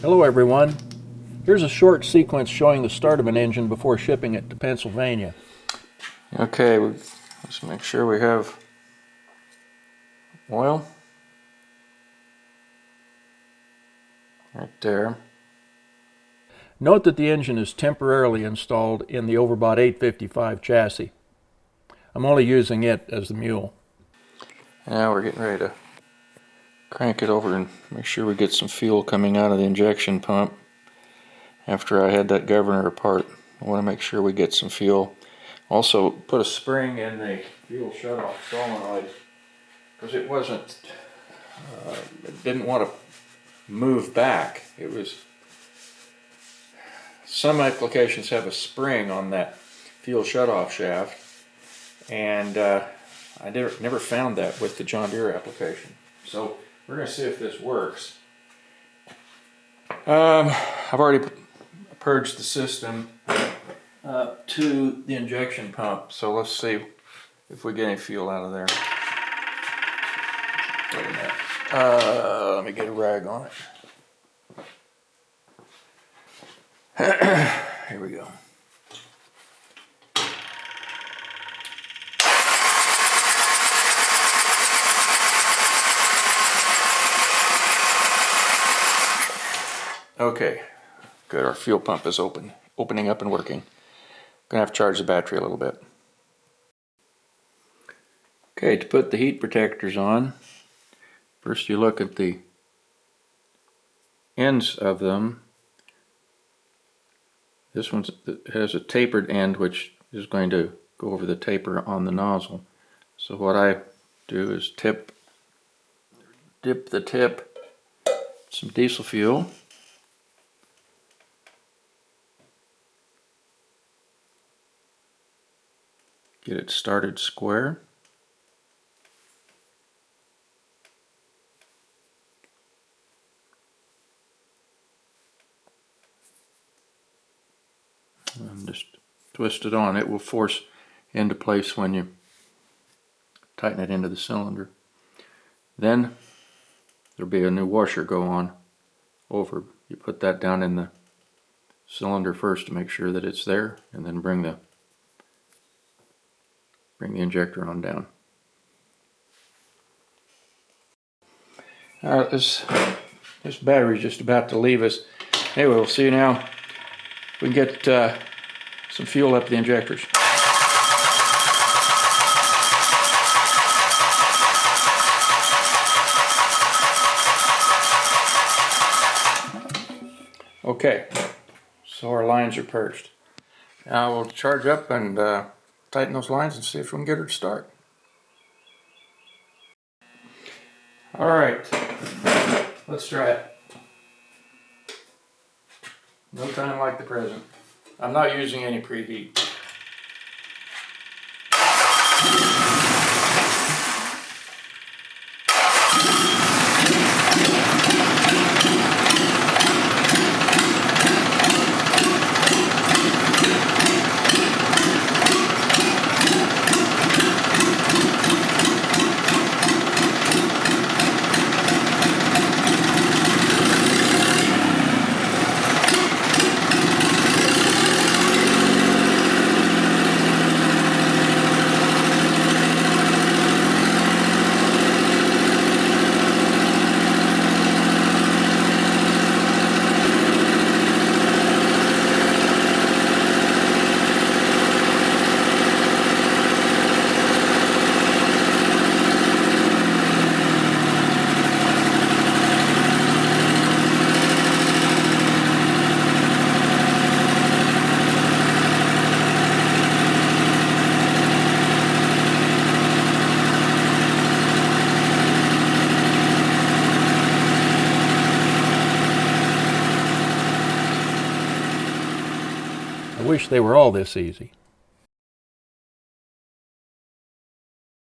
Hello everyone. Here's a short sequence showing the start of an engine before shipping it to Pennsylvania. Okay, let's make sure we have oil right there. Note that the engine is temporarily installed in the overbought 855 chassis. I'm only using it as the mule. Now we're getting ready to crank it over and make sure we get some fuel coming out of the injection pump. After I had that governor apart, I want to make sure we get some fuel. Also put a spring in the fuel shutoff solenoid because it wasn't, it didn't want to move back. It was, some applications have a spring on that fuel shutoff shaft, and I never found that with the John Deere application. So we're going to see if this works. I've already purged the system to the injection pump, so let's see if we get any fuel out of there. Wait a minute. Let me get a rag on it. Here we go. Okay, good. Our fuel pump is opening up and working. Gonna have to charge the battery a little bit. Okay, to put the heat protectors on, first you look at the ends of them. This one has a tapered end, which is going to go over the taper on the nozzle. So what I do is dip the tip some diesel fuel. Get it started square. And just twist it on. It will force into place when you tighten it into the cylinder. Then there'll be a new washer go on over. You put that down in the cylinder first to make sure that it's there, and then bring the injector on down. Alright, this battery's just about to leave us. Anyway, we'll see you now. We can get some fuel up the injectors. Okay, so our lines are purged. Now we'll charge up and tighten those lines and see if we can get her to start. Alright, let's try it. No time like the present. I'm not using any preheat. I wish they were all this easy.